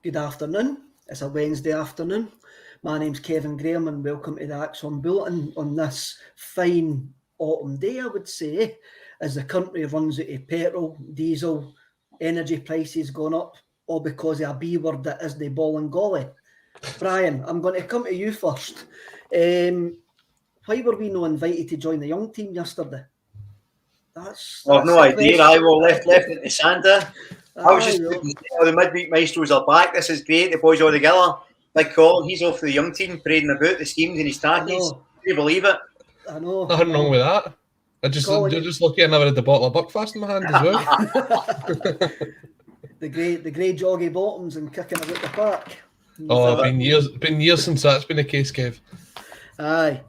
Good afternoon. It's a Wednesday afternoon. My name's Kevin Graham and welcome to the ACSOM Bulletin on this fine autumn day, I would say, as the country runs out of petrol, diesel, energy prices going up, all because of a B word that is the ball and golly. Brian, I'm going to come to you first. Why were we not invited to join the young team yesterday? I've no idea. I will left into Santa. I was just the midweek maestros are back. This is great. The boys all together. Like Colin, he's off for the young team, parading about the schemes and his tactics. Can you believe it? I know. Nothing wrong with that. You're just lucky I never had the bottle of Buckfast in my hand as well. the grey joggy bottoms and kicking about the park. Been years since that's been the case, Kev. Aye.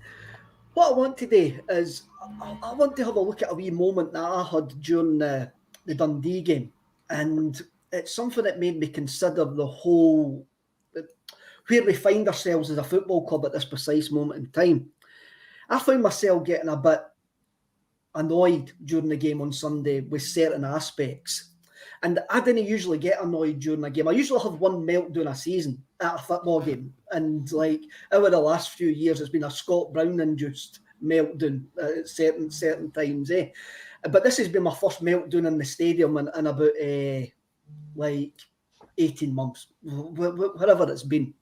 What I want today is I want to have a look at a wee moment that I had during the Dundee game, and it's something that made me consider the whole where we find ourselves as a football club at this precise moment in time. I found myself getting a bit annoyed during the game on Sunday with certain aspects. And I didn't usually get annoyed during a game. I usually have one meltdown a season at a football game. And over the last few years, it's been a Scott Brown-induced meltdown at certain times. But this has been my first meltdown in the stadium in about 18 months, whatever it's been.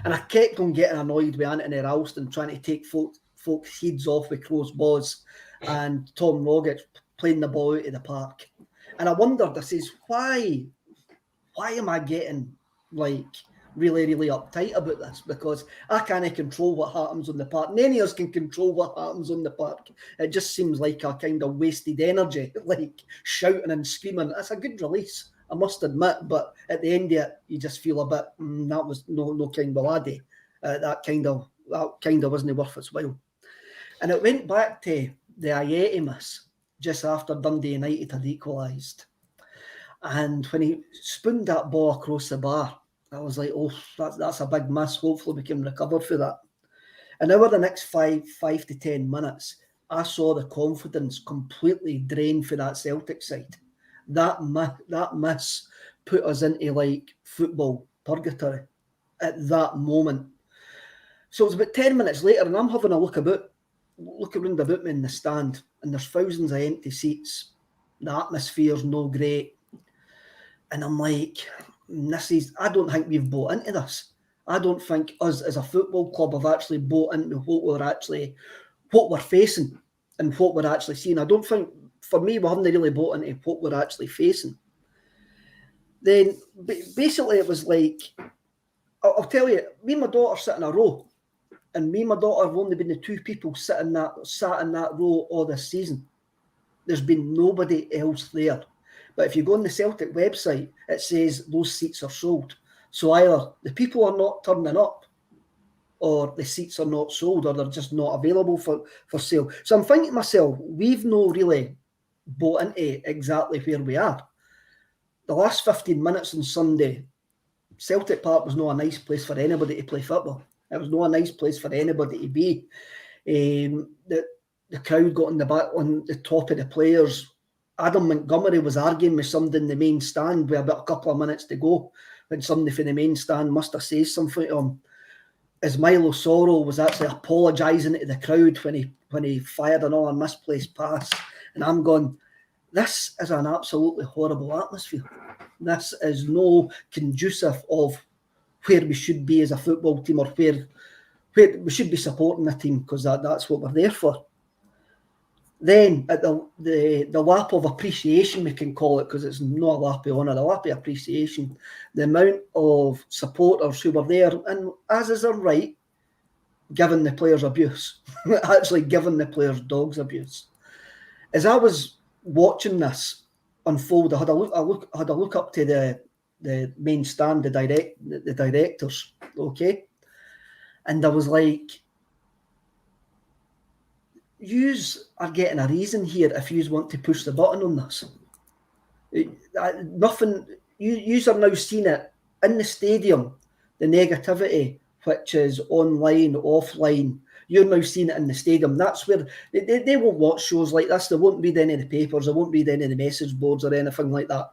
And I kept on getting annoyed with Anthony Ralston trying to take folks' heads off with closed balls and Tom Rogic playing the ball out of the park. And I wondered, why am I getting really, really uptight about this? Because I can't control what happens on the park. None of us can control what happens on the park. It just seems like a kind of wasted energy, like shouting and screaming. It's a good release, I must admit, but at the end of it, you just feel a bit, that was no kind of laddie. That kind of wasn't worth its while. And it went back to the Ayeti miss just after Dundee United had equalised. And when he spooned that ball across the bar, I was like, that's a big miss. Hopefully we can recover for that. And over the next 5 to 10 minutes, I saw the confidence completely drained for that Celtic side. That miss put us into football purgatory at that moment. So it was about 10 minutes later, and I'm having a look around about me in the stand, and there's thousands of empty seats. The atmosphere's no great. And I'm like, I don't think we've bought into this. I don't think us as a football club have actually bought into what we're facing and what we're actually seeing. I don't think, for me, we haven't really bought into what we're actually facing. Then, basically, it was like, I'll tell you, me and my daughter sit in a row. And me and my daughter have only been the two people sat in that row all this season. There's been nobody else there. But if you go on the Celtic website, it says those seats are sold. So either the people are not turning up, or the seats are not sold, or they're just not available for sale. So I'm thinking to myself, we've not really bought into exactly where we are. The last 15 minutes on Sunday, Celtic Park was not a nice place for anybody to play football. It was not a nice place for anybody to be. The crowd got on the top of the players. Adam Montgomery was arguing with somebody in the main stand with about a couple of minutes to go, when somebody from the main stand must have said something to him. As Milo Sorrell was actually apologising to the crowd when he fired another misplaced pass. And I'm going, this is an absolutely horrible atmosphere. This is no conducive of where we should be as a football team, or where we should be supporting the team, because that's what we're there for. Then at the lap of appreciation, we can call it, because it's not a lap of honour, a lap of appreciation, the amount of supporters who were there, and as is their right, giving the players abuse, actually giving the players dogs abuse. As I was watching this unfold, I had a look up to the main stand, the directors, okay? And I was like, yous are getting a reason here if yous want to push the button on this. Nothing, yous are now seeing it in the stadium, the negativity, which is online, offline. You're now seeing it in the stadium. That's where they won't watch shows like this. There won't read any of the papers. There won't read any of the message boards or anything like that.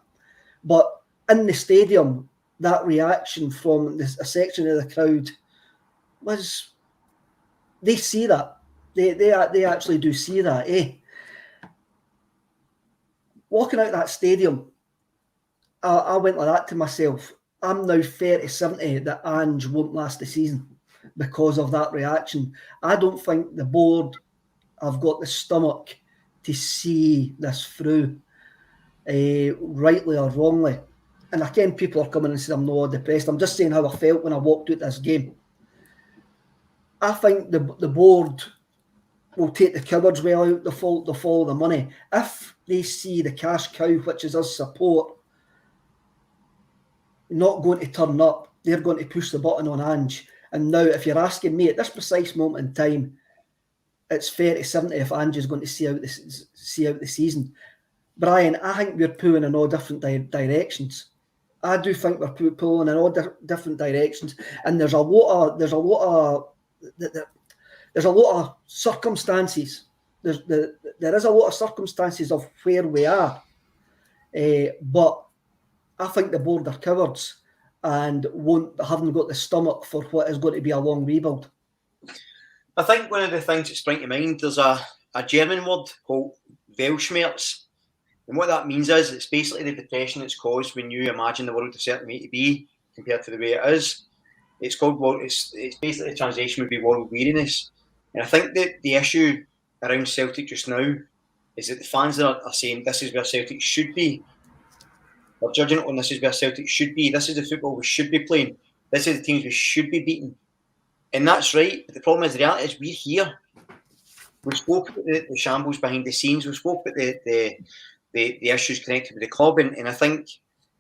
But in the stadium, that reaction from a section of the crowd was, they see that. They actually do see that, eh? Walking out that stadium, I went like that to myself. I'm now 30-70 that Ange won't last the season because of that reaction. I don't think the board have got the stomach to see this through, rightly or wrongly. And again, people are coming and saying I'm not depressed. I'm just saying how I felt when I walked out this game. I think the board will take the cupboards well out, they'll follow the money. If they see the cash cow, which is us support, not going to turn up, they're going to push the button on Ange. And now, if you're asking me at this precise moment in time, it's 30-70 if Ange is going to see out the season. Brian, I think we're pulling in all different directions. I do think we're pulling in all different directions, and there's a lot of circumstances. There is a lot of circumstances of where we are, but I think the board are cowards and haven't got the stomach for what is going to be a long rebuild. I think one of the things that spring to mind, there's a German word called Weltschmerz. And what that means is it's basically the depression that's caused when you imagine the world a certain way to be compared to the way it is. It's basically the translation would be world weariness. And I think that the issue around Celtic just now is that the fans are saying this is where Celtic should be. We're judging it on this is where Celtic should be. This is the football we should be playing. This is the teams we should be beating. And that's right. But the problem is, the reality is we're here. We spoke about the shambles behind the scenes. We spoke about the issues connected with the club. And I think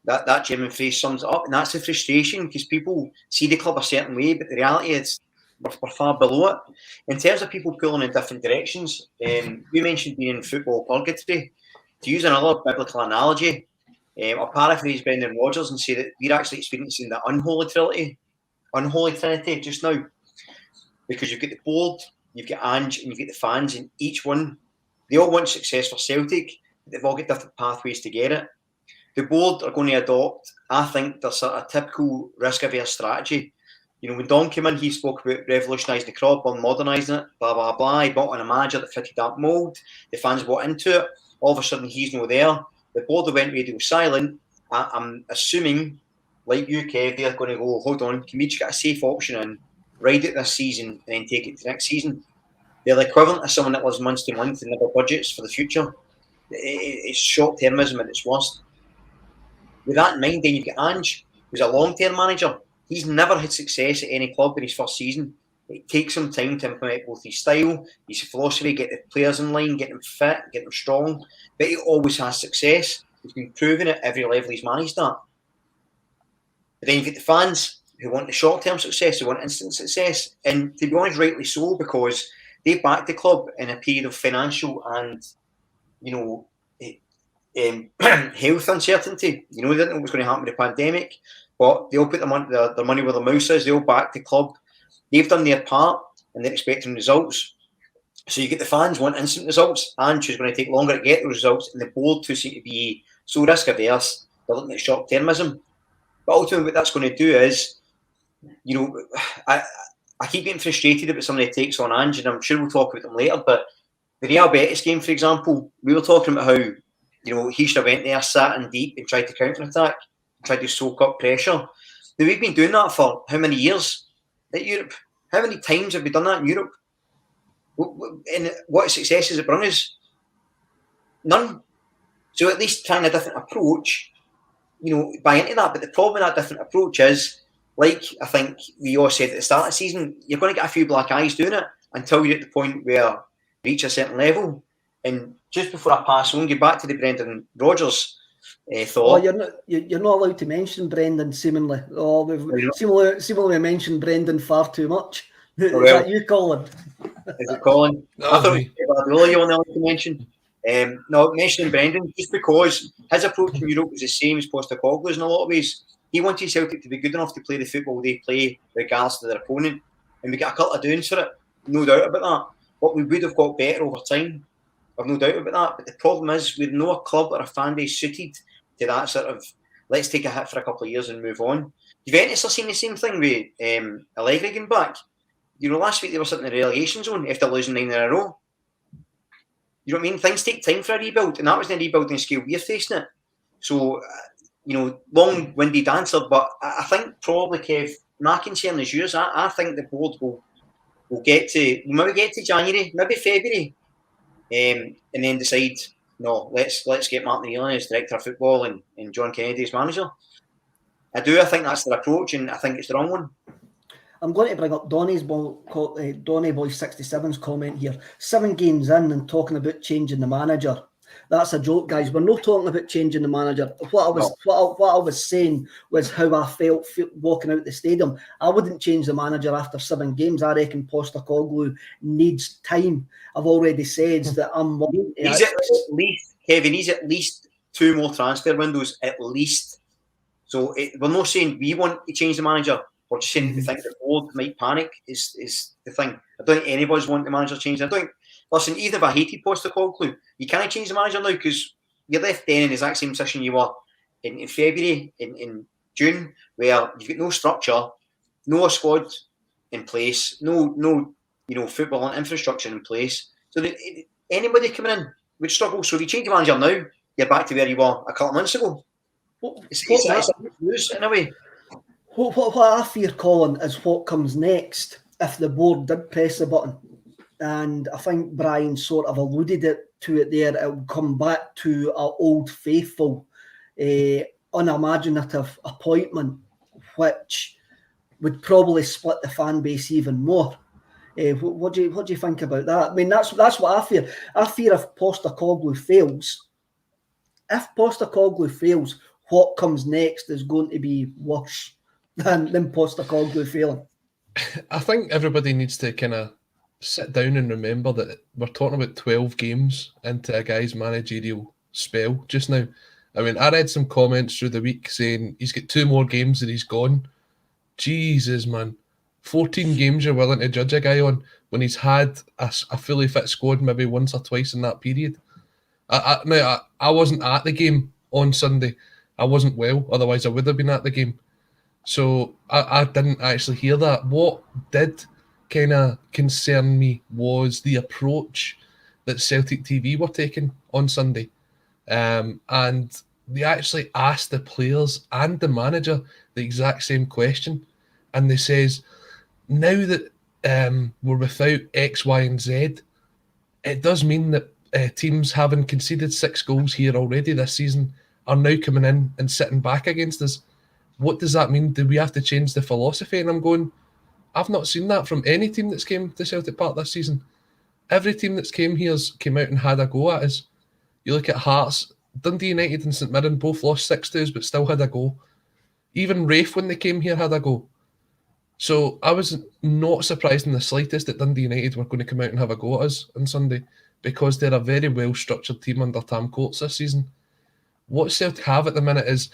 that German phrase sums it up. And that's the frustration, because people see the club a certain way, but the reality is we're far below it. In terms of people pulling in different directions, we mentioned being in football purgatory. To use another biblical analogy, I'll paraphrase Brendan Rodgers and say that we're actually experiencing the unholy trinity just now, because you've got the board, you've got Ange, and you've got the fans, and each one, they all want success for Celtic, but they've all got different pathways to get it. The board are going to adopt, I think, their sort of typical risk-averse strategy. You know, when Don came in, he spoke about revolutionising the club and modernising it, blah, blah, blah. He brought on a manager that fitted that mould. The fans bought into it. All of a sudden, he's not there. The board went radio silent. I'm assuming, like UK, they're going to go, hold on, can we just get a safe option in, ride it this season, and then take it to next season? They're the equivalent of someone that lives month to month and never budgets for the future. It's short-termism at its worst. With that in mind, then you've got Ange, who's a long-term manager. He's never had success at any club in his first season. It takes some time to implement both his style, his philosophy, get the players in line, get them fit, get them strong. But he always has success. He's been proving it every level he's managed at. But then you get the fans who want the short-term success, who want instant success. And to be honest, rightly so, because they backed the club in a period of financial and, health uncertainty. They didn't know what was going to happen with the pandemic, but they all put their money where their mouth is. They all backed the club. They've done their part, and they're expecting results. So you get the fans want instant results. Ange is going to take longer to get those results, and the board who seem to be so risk averse, they're looking at short-termism. But ultimately, what that's going to do is, I keep getting frustrated about some of the takes on Ange, and I'm sure we'll talk about them later. But the Real Betis game, for example, we were talking about how he should have went there, sat in deep, and tried to counter-attack, tried to soak up pressure. Now, we've been doing that for how many years at Europe? How many times have we done that in Europe? And what success has it brought us? None. So at least trying a different approach, buy into that. But the problem with that different approach is, like I think we all said at the start of the season, you're going to get a few black eyes doing it until you're at the point where you reach a certain level. And just before I pass on, get back to the Brendan Rodgers thought. Oh, you're not allowed to mention Brendan, seemingly. Oh, we've seemingly mentioned Brendan far too much. Is that you, Colin? Is it Colin? I thought it was really you wanted to mention. No, mentioning Brendan, just because his approach in Europe was the same as Postecoglou's in a lot of ways. He wanted Celtic to be good enough to play the football they play, regardless of their opponent. And we got a couple of doings for it, no doubt about that. But we would have got better over time. I've no doubt about that. But the problem is, we're not a club or a fan base suited to that sort of let's take a hit for a couple of years and move on. Juventus are seeing the same thing with Allegri getting back. Last week they were sitting in the relegation zone after losing 9 in a row. You know what I mean? Things take time for a rebuild, and that was the rebuilding scale we're facing it. So, long-winded answer, but I think probably, Kev, my concern is yours. I think the board will get to January, maybe February, and then decide, no, let's get Martin Nealon as director of football and John Kennedy as manager. I think that's their approach, and I think it's the wrong one. I'm going to bring up Donny Boy 67's comment here. 7 games in and talking about changing the manager. That's a joke, guys. We're not talking about changing the manager. What I was saying was how I felt walking out the stadium. I wouldn't change the manager after 7 games. I reckon Postecoglou needs time. I've already said that I'm wanting to Kevin, he's at least 2 more transfer windows, at least. So we're not saying we want to change the manager. We're just saying we think the board might panic is the thing. I don't think anybody's wanting the manager changed. Listen, even if I hated Postecoglou, you can't change the manager now because you're left then in the exact same position you were in February, in June, where you've got no structure, no squad in place, no football and infrastructure in place. So anybody coming in would struggle. So if you change the manager now, you're back to where you were a couple of months ago. It's lose in a way. What I fear, Colin, is what comes next if the board did press the button. And I think Brian sort of alluded to it there. It will come back to our old faithful, unimaginative appointment, which would probably split the fan base even more. What do you think about that? I mean, that's what I fear. I fear if Postecoglou fails. If Postecoglou fails, what comes next is going to be worse than Postecoglou failing. I think everybody needs to kind of sit down and remember that we're talking about 12 games into a guy's managerial spell just now. I mean, I read some comments through the week saying he's got 2 more games and he's gone. Jesus, man. 14 games you're willing to judge a guy on when he's had a fully fit squad maybe once or twice in that period. I wasn't at the game on Sunday. I wasn't well, otherwise I would have been at the game. So I didn't actually hear that. What did kind of concern me was the approach that Celtic TV were taking on Sunday. And they actually asked the players and the manager the exact same question. And they says, now that we're without X, Y, and Z, it does mean that teams having conceded 6 goals here already this season are now coming in and sitting back against us. What does that mean? Do we have to change the philosophy? And I'm going, I've not seen that from any team that's came to Celtic Park this season. Every team that's came out and had a go at us. You look at Hearts, Dundee United and St Mirren both lost 6-2 but still had a go. Even Rafe, when they came here, had a go. So I was not surprised in the slightest that Dundee United were going to come out and have a go at us on Sunday because they're a very well-structured team under Tam Coates this season. What Celtic have at the minute is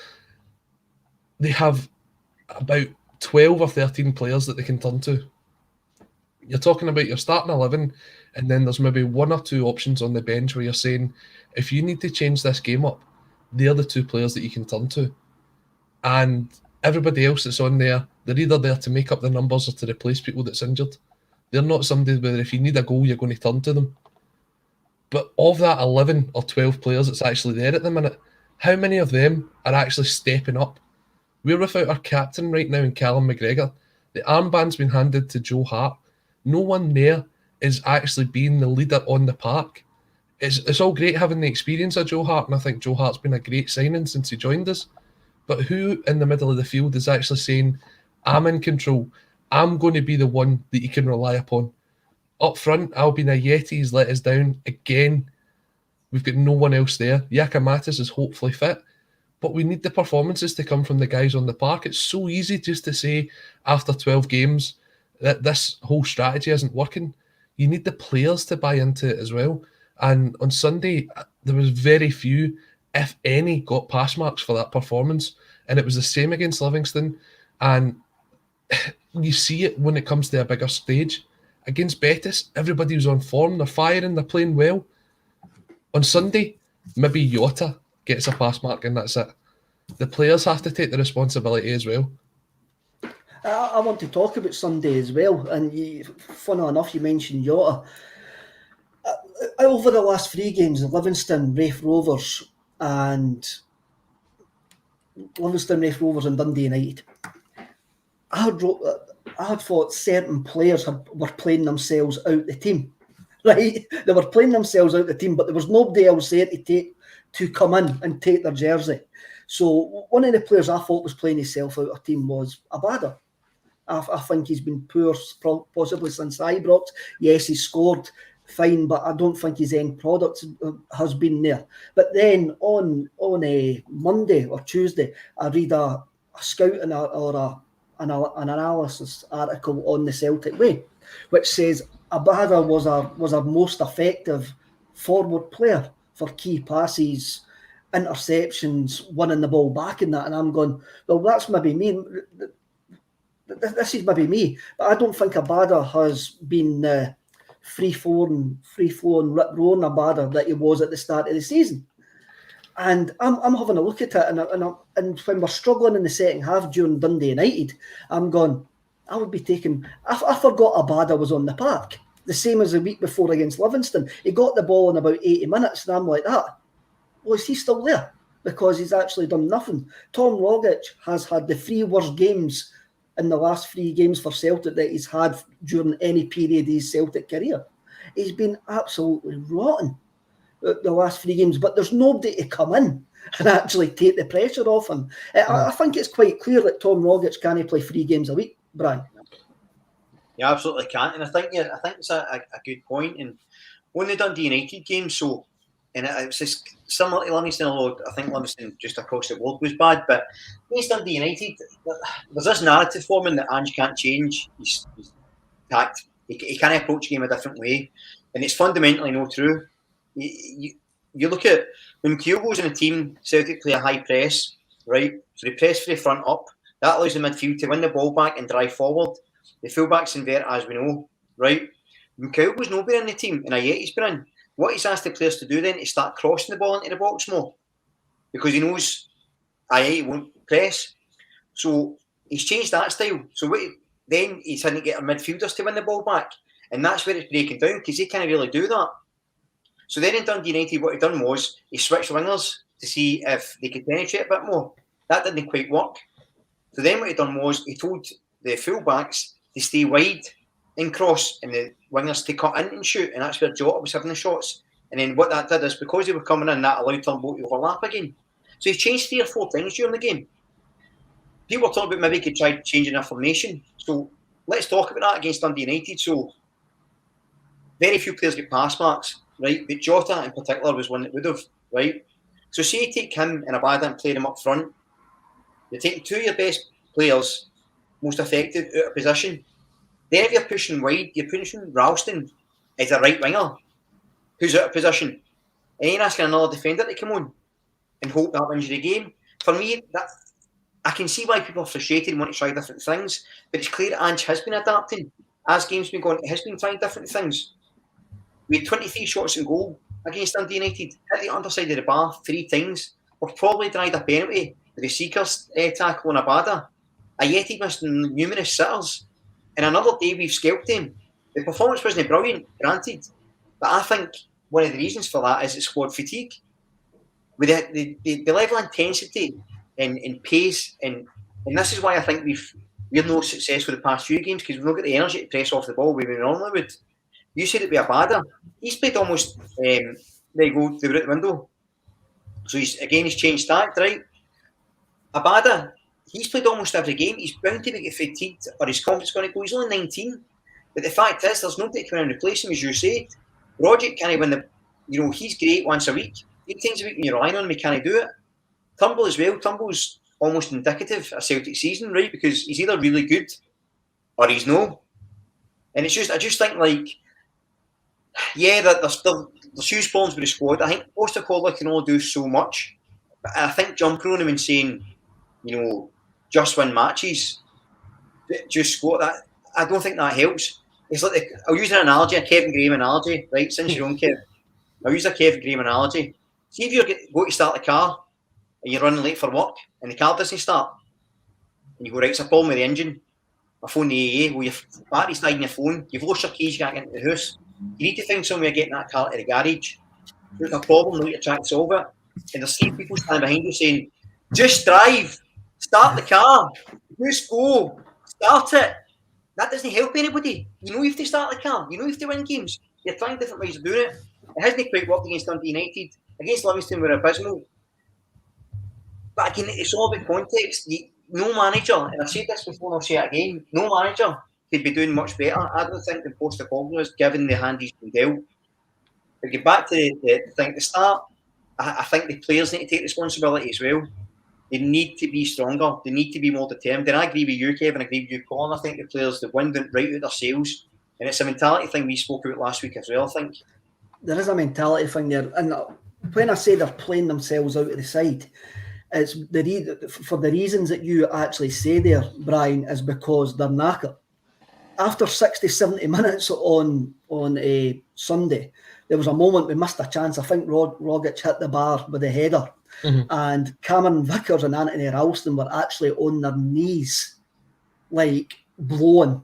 they have about 12 or 13 players that they can turn to. You're talking about your starting 11 and then there's maybe 1 or 2 options on the bench where you're saying, if you need to change this game up, they're the 2 players that you can turn to. And everybody else that's on there, they're either there to make up the numbers or to replace people that's injured. They're not somebody where if you need a goal, you're going to turn to them. But of that 11 or 12 players that's actually there at the minute, how many of them are actually stepping up? We're without our captain right now in Callum McGregor. The armband's been handed to Joe Hart. No one there is actually being the leader on the park. It's all great having the experience of Joe Hart, and I think Joe Hart's been a great signing since he joined us. But who in the middle of the field is actually saying, I'm in control. I'm going to be the one that you can rely upon. Up front, Albion Ayeti's let us down again. We've got no one else there. Giakoumakis is hopefully fit. But we need the performances to come from the guys on the park. It's so easy just to say after 12 games that this whole strategy isn't working. You need the players to buy into it as well. And on Sunday, there was very few, if any, got pass marks for that performance. And it was the same against Livingston. And you see it when it comes to a bigger stage. Against Betis, everybody was on form. They're firing, they're playing well. On Sunday, maybe Jota gets a pass mark and that's it. the players have to take the responsibility as well. I want to talk about Sunday as well, and funny enough, you mentioned Jota. Over the last 3 games, Livingston, Raith Rovers, and Dundee United, I had thought certain players were playing themselves out the team. Right, they were playing themselves out the team, but there was nobody else there to come in and take their jersey. So one of the players I thought was playing himself out of the team was Abada. I think he's been poor, possibly since Ibrox. Yes, he scored fine, but I don't think his end product has been there. But then on a Monday or Tuesday, I read a scouting or an analysis article on the Celtic Way, which says Abada was our most effective forward player for key passes, interceptions, winning the ball back in that. And I'm going, well, that's maybe me. This is maybe me, but I don't think Abada has been free-flowing, rip-roaring Abada that he was at the start of the season. And I'm having a look at it, and when we're struggling in the second half during Dundee United, I'm going, I would be taking... I forgot Abada was on the park, the same as the week before against Livingston. He got the ball in about 80 minutes, and I'm like that. Well, is he still there? Because he's actually done nothing. Tom Rogic has had the 3 worst games in the last 3 games for Celtic that he's had during any period of his Celtic career. He's been absolutely rotten the last 3 games, but there's nobody to come in and actually take the pressure off him. I think it's quite clear that Tom Rogic can't play 3 games a week, Brian. You absolutely can't, and I think it's a good point. And on the Dundee United game, so, and it was just similar to Livingston, although I think Livingston just across the board was bad, but against Dundee United, there's this narrative forming that Ange can't change his tact. He can't approach a game a different way, and it's fundamentally not true. You look at when Kyogo's in a team, Celtic play a high press, right? So they press for the front up. That allows the midfield to win the ball back and drive forward. The fullbacks invert, as we know, right? When Kyogo's not been in the team and Ayeti's been in, what he's asked the players to do then is start crossing the ball into the box more, because he knows Ayeti won't press. So he's changed that style. So then he's had to get our midfielders to win the ball back, and that's where it's breaking down, because he can't really do that. So then in Dundee United, what he done was he switched wingers to see if they could penetrate a bit more. That didn't quite work. So then what he done was he told the fullbacks to stay wide and cross, and the wingers to cut in and shoot, and that's where Jota was having the shots. And then what that did is, because they were coming in, that allowed Turnbull to overlap again. So he changed 3 or 4 things during the game. People were talking about maybe he could try changing their formation. So let's talk about that against Dundee United. So very few players get pass marks, right? But Jota in particular was one that would have, right? So say you take him and Abada and play them up front. You're taking 2 of your best players, most effective, out of position. Then if you're pushing wide, you're pushing Ralston as a right winger who's out of position. And you're asking another defender to come on and hope that wins you the game. For me, I can see why people are frustrated and want to try different things, but it's clear that Ange has been adapting. As games been going, he has been trying different things. We had 23 shots in goal against Dundee United, hit the underside of the bar 3 times. We've probably denied a penalty with the Seekers tackle on Abada. Ayeti missed numerous sitters. And another day we've scalped him. The performance wasn't brilliant, granted, but I think one of the reasons for that is it's squad fatigue. With the level of intensity and pace, and this is why I think we're no successful the past few games, because we've not got the energy to press off the ball where we normally would. You said it with Abada. He's played almost, there you go, they were out the window. So he's changed tact, right? Abada, he's played almost every game. He's bound to get fatigued, or his confidence going to go. He's only 19. But the fact is, there's nobody to come in and replace him, as you said. Rogic can't win he's great once a week. 8 times a week when you're relying on him, he can't do it. Turnbull as well. Turnbull's almost indicative of Celtic season, right? Because he's either really good or he's no. And it's just, I just think that there's huge problems with the squad. I think Postecoglou can only do so much. But I think jumping on him and saying, just win matches, just score that, I don't think that helps. It's like, I'll use an analogy, a Kevin Graham analogy, right? Since you're on, Kev, I'll use a Kevin Graham analogy. See if you're going to start the car and you're running late for work and the car doesn't start, and you go, right, it's a problem with the engine. I phone the AA, well, your battery's died in your phone, you've lost your keys, you can't get into the house. You need to find somewhere getting that car to the garage. There's a problem, now you're trying to solve it. And there's 3 people standing behind you saying, just drive, start the car, just go, start it. That doesn't help anybody. You know you have to start the car, you know you have to win games. You're trying different ways of doing it. It hasn't quite worked against Dundee United. Against Livingston, we're abysmal. But again, it's all about context. No manager, and I've said this before and I'll say it again, no manager could be doing much better. I don't think the Postecoglou is given the hand he's been dealt. But get back to the thing at the start, I think the players need to take responsibility as well. They need to be stronger. They need to be more determined. And I agree with you, Kevin. I agree with you, Colin. I think the players, the wind went right out their sails. And it's a mentality thing we spoke about last week as well, I think. There is a mentality thing there. And when I say they're playing themselves out of the side, it's for the reasons that you actually say there, Brian, is because they're knackered. After 60, 70 minutes on a Sunday, there was a moment we missed a chance. I think Rogic hit the bar with a header. Mm-hmm. And Cameron Vickers and Anthony Ralston were actually on their knees, like blowing,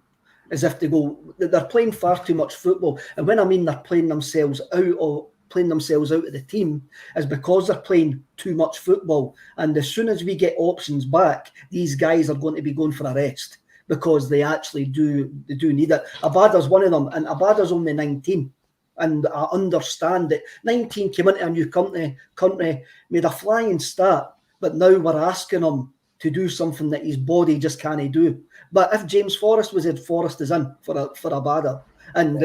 as if they're playing far too much football. And when I mean they're playing themselves out of the team, is because they're playing too much football. And as soon as we get options back, these guys are going to be going for a rest because they actually do need it. Abada's one of them, and Abada's only 19. And I understand that 19 came into a new country, made a flying start, but now we're asking him to do something that his body just can't do. But if James Forrest was in, Forrest is in for Abada. And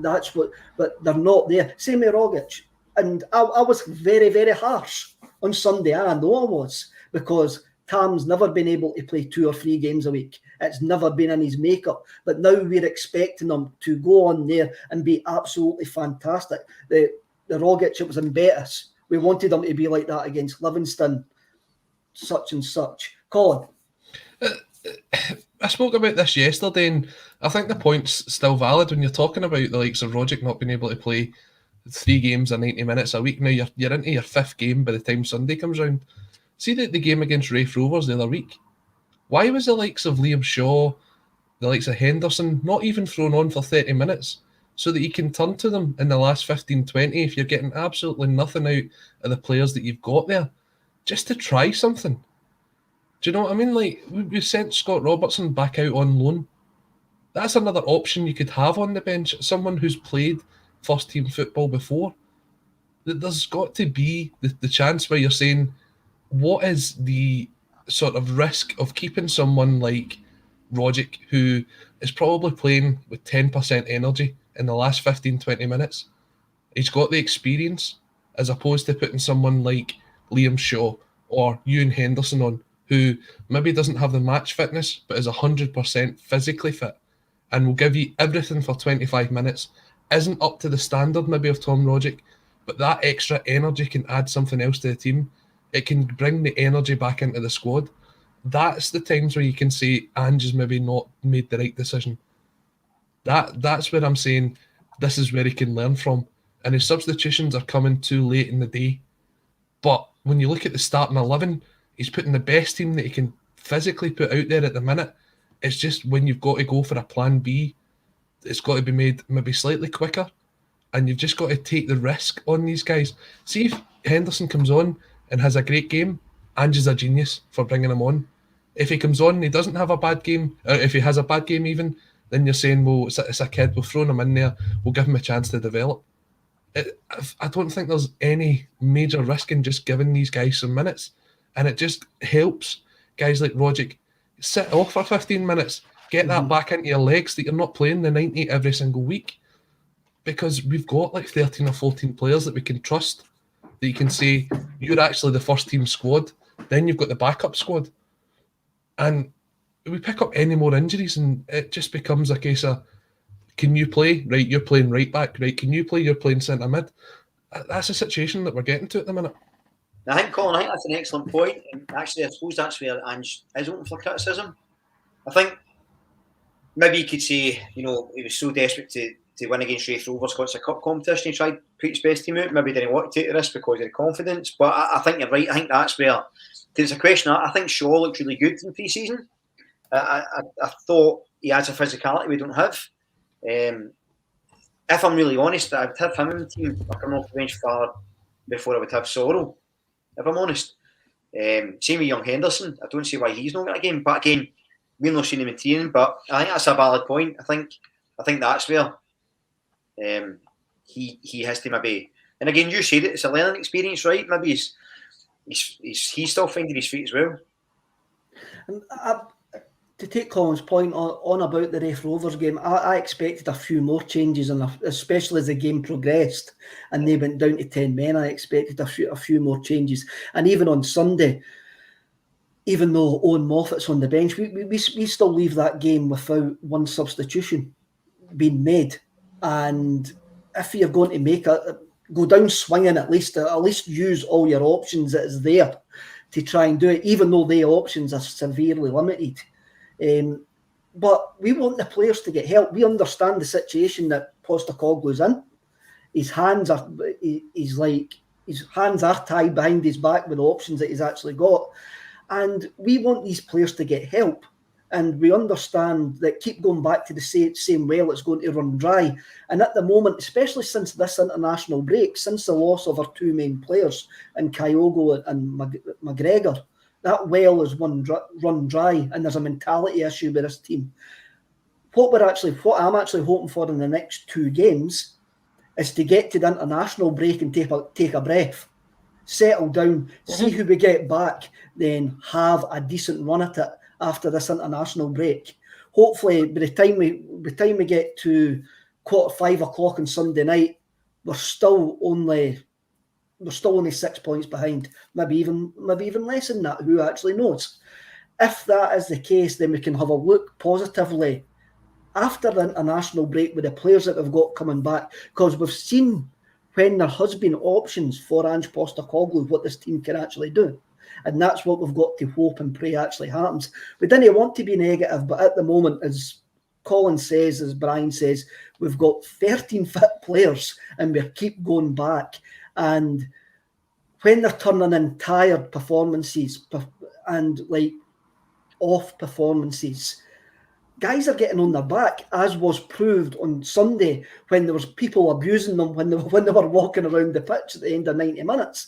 that's what, but they're not there. Same with Rogic. And I was very, very harsh on Sunday. I know I was, because Tam's never been able to play 2 or 3 games a week. It's never been in his makeup. But now we're expecting him to go on there and be absolutely fantastic. The Rogic, it was in Betis. We wanted him to be like that against Livingston, such and such. Colin? I spoke about this yesterday, and I think the point's still valid when you're talking about the likes of Rogic not being able to play 3 games or 90 minutes a week. Now you're into your 5th game by the time Sunday comes round. See the game against Raith Rovers the other week. Why was the likes of Liam Shaw, the likes of Henderson, not even thrown on for 30 minutes so that you can turn to them in the last 15, 20 if you're getting absolutely nothing out of the players that you've got there, just to try something? Do you know what I mean? Like, we sent Scott Robertson back out on loan. That's another option you could have on the bench, someone who's played first-team football before. There's got to be the chance where you're saying, what is the sort of risk of keeping someone like Rogic, who is probably playing with 10% energy in the last 15, 20 minutes? He's got the experience, as opposed to putting someone like Liam Shaw or Ewan Henderson on, who maybe doesn't have the match fitness, but is 100% physically fit and will give you everything for 25 minutes, isn't up to the standard maybe of Tom Rogic, but that extra energy can add something else to the team. It can bring the energy back into the squad. That's the times where you can say Ange has maybe not made the right decision. That's where I'm saying this is where he can learn from. And his substitutions are coming too late in the day. But when you look at the starting 11, he's putting the best team that he can physically put out there at the minute. It's just when you've got to go for a plan B, it's got to be made maybe slightly quicker. And you've just got to take the risk on these guys. See if Henderson comes on and has a great game, Ange is a genius for bringing him on. If he comes on and he doesn't have a bad game, or if he has a bad game even, then you're saying, well, it's a kid, we've thrown him in there, we'll give him a chance to develop. I don't think there's any major risk in just giving these guys some minutes. And it just helps guys like Rogic sit off for 15 minutes, get that back into your legs, that you're not playing the 90 every single week. Because we've got like 13 or 14 players that we can trust, that you can say, you're actually the first team squad, then you've got the backup squad. And we pick up any more injuries and it just becomes a case of, can you play? Right, you're playing right back. Right, can you play? You're playing centre mid. That's a situation that we're getting to at the minute. I think, Colin, that's an excellent point. And actually, I suppose that's where Ange is open for criticism. I think maybe you could say, he was so desperate to win against Raith Rovers because it's a cup competition. He tried to put his best team out. Maybe didn't want to take the risk because of the confidence. But I think you're right. I think that's where there's a question. I think Shaw looked really good in pre-season. I thought he has a physicality we don't have. If I'm really honest, I would have him in the team. I come off the bench far before I would have Sorrell, if I'm honest. Same with young Henderson. I don't see why he's not got a game. But again, we've not seen him in training. But I think that's a valid point. I think that's where he has to maybe. And again, you said it. It's a learning experience, right? Maybe he's still finding his feet as well. And to take Colin's point on about the Raith Rovers game, I expected a few more changes, and especially as the game progressed and they went down to 10 men, I expected a few more changes. And even on Sunday, even though Owen Moffat's on the bench, we still leave that game without one substitution being made. And if you're going to go down swinging, at least use all your options that is there to try and do it, even though the options are severely limited. But we want the players to get help. We understand the situation that Postecoglou's in. His hands are tied behind his back with the options that he's actually got. And we want these players to get help. And we understand that keep going back to the same well, it's going to run dry. And at the moment, especially since this international break, since the loss of our two main players in Kyogo and McGregor, that well is run dry, and there's a mentality issue with this team. What I'm actually hoping for in the next two games is to get to the international break and take a breath, settle down, see who we get back, then have a decent run at it after this international break. Hopefully, by the time we get to 5:15 on Sunday night, we're still only 6 points behind, maybe even less than that. Who actually knows? If that is the case, then we can have a look positively after the international break with the players that we've got coming back, because we've seen when there has been options for Ange Postecoglou what this team can actually do. And that's what we've got to hope and pray actually happens. We didn't want to be negative, but at the moment, as Colin says, as Brian says, we've got 13 fit players and we keep going back. And when they're turning in tired performances and off performances, guys are getting on their back, as was proved on Sunday when there was people abusing them when they were walking around the pitch at the end of 90 minutes.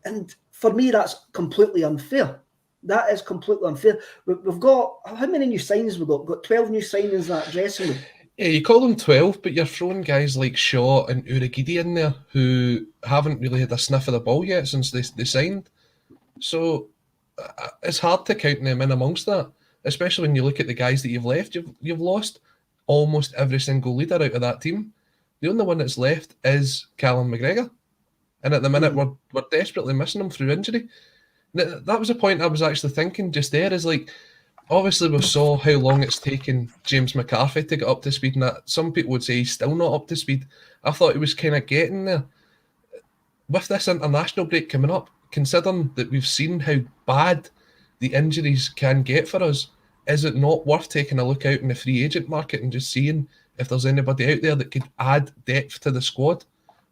And for me, that's completely unfair. That is completely unfair. We've got, how many new signings we've got? We've got 12 new signings in that dressing room. Yeah, you call them 12, but you're throwing guys like Shaw and Urhoghide in there who haven't really had a sniff of the ball yet since they signed. So it's hard to count them in amongst that, especially when you look at the guys that you've left. You've lost almost every single leader out of that team. The only one that's left is Callum McGregor. And at the minute, we're desperately missing him through injury. That was a point I was actually thinking just there, is obviously we saw how long it's taken James McCarthy to get up to speed, and that some people would say he's still not up to speed. I thought he was kind of getting there. With this international break coming up, considering that we've seen how bad the injuries can get for us, is it not worth taking a look out in the free agent market and just seeing if there's anybody out there that could add depth to the squad?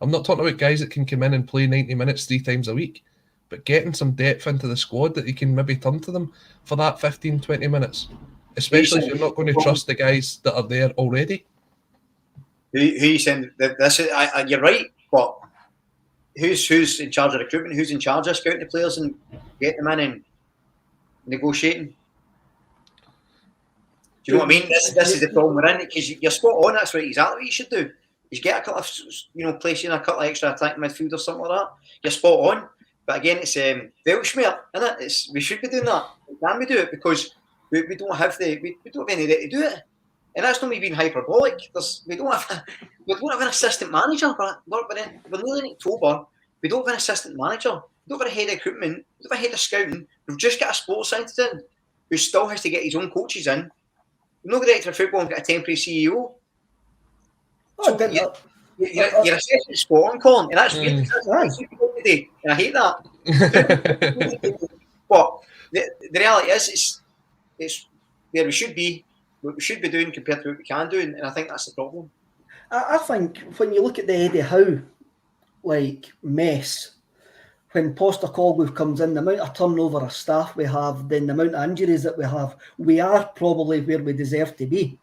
I'm not talking about guys that can come in and play 90 minutes 3 times a week, but getting some depth into the squad that you can maybe turn to them for that 15, 20 minutes, especially if you're not going to trust the guys that are there already. Who you saying this is? You're right, but who's in charge of recruitment? Who's in charge of scouting the players and getting them in and negotiating? Do you know what I mean? This is the problem we're in, because you're spot on. That's exactly what you should do. You should get a couple of, placing a couple of extra attacking midfield or something like that. You're spot on. But again, it's Welshmere, isn't it? We should be doing that. Can we do it? Because we don't have we don't have any right to do it. And that's not me being hyperbolic. We don't have an assistant manager. We're nearly in October. We don't have an assistant manager. We don't have a head of recruitment. We don't have a head of scouting. We've just got a sports scientist in who still has to get his own coaches in. We've not got director of football and got a temporary CEO. So your assessment is spot on, Colin, and that's weird. That's today, and I hate that. But the reality is, it's where we should be, what we should be doing compared to what we can do, and I think that's the problem. I think when you look at the Eddie Howe mess, when Postecoglou comes in, the amount of turnover of staff we have, then the amount of injuries that we are probably where we deserve to be.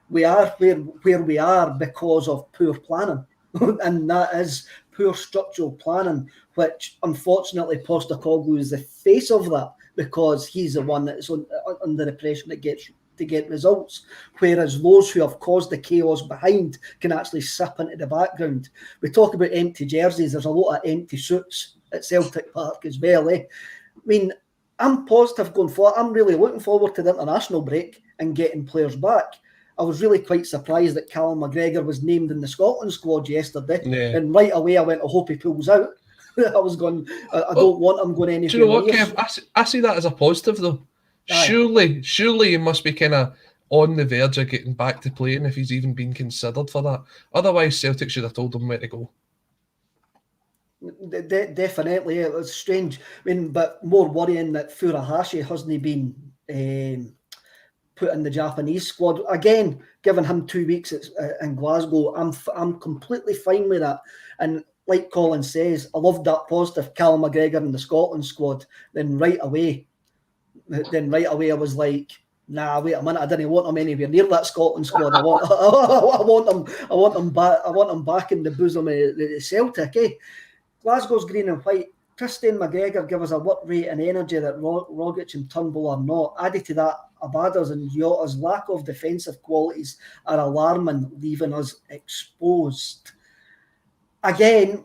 We are where we are because of poor planning, and that is poor structural planning, which unfortunately Postecoglou is the face of that, because he's the one that's under the pressure that gets to get results, whereas those who have caused the chaos behind can actually slip into the background. We talk about empty jerseys. There's a lot of empty suits at Celtic Park as well. I mean, I'm positive going forward. I'm really looking forward to the international break and getting players back. I was really quite surprised that Callum McGregor was named in the Scotland squad yesterday, and right away I went, I hope he pulls out. I was going, I don't want him going anywhere. Do you know what, Kev? I see that as a positive though. Aye. Surely he must be kind of on the verge of getting back to playing if he's even been considered for that. Otherwise, Celtic should have told him where to go. Definitely, it was strange. I mean, but more worrying that Furuhashi hasn't been put in the Japanese squad again. Given him 2 weeks in Glasgow, I'm completely fine with that. And like Colin says, I loved that positive Callum McGregor in the Scotland squad. Then right away I was like, nah, wait a minute, I didn't want him anywhere near that Scotland squad. I want him back in the bosom of the Celtic. Glasgow's green and white. Christian McGregor give us a work rate and energy that Rogic and Turnbull are not. Added to that, Abada's and Yota's lack of defensive qualities are alarming, leaving us exposed. Again,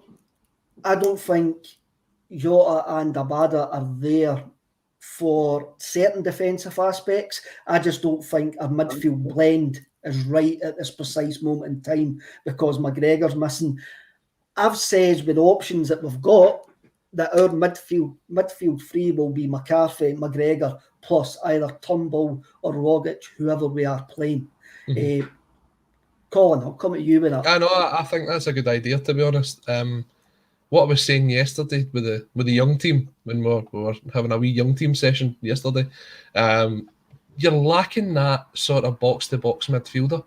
I don't think Yota and Abada are there for certain defensive aspects. I just don't think our midfield blend is right at this precise moment in time, because McGregor's missing. I've said with the options that we've got that our midfield three will be McCarthy, McGregor, plus either Turnbull or Rogic, whoever we are playing. Mm-hmm. Colin, I'll come at you with that. I know. I think that's a good idea, to be honest. What I was saying yesterday with the young team, when we were having a wee young team session yesterday, you're lacking that sort of box-to-box midfielder.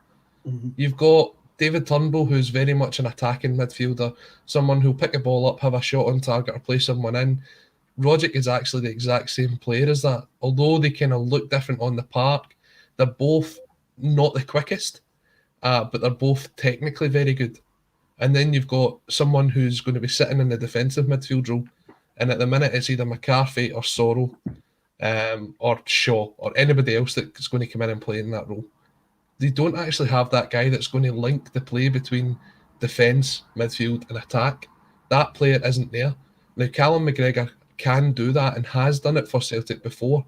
Mm-hmm. You've got David Turnbull, who's very much an attacking midfielder, someone who'll pick a ball up, have a shot on target, or play someone in. Rogic is actually the exact same player as that. Although they kind of look different on the park, they're both not the quickest, but they're both technically very good. And then you've got someone who's going to be sitting in the defensive midfield role. And at the minute, it's either McCarthy or Sorrell or Shaw or anybody else that's going to come in and play in that role. They don't actually have that guy that's going to link the play between defence, midfield and attack. That player isn't there. Now, Callum McGregor can do that and has done it for Celtic before.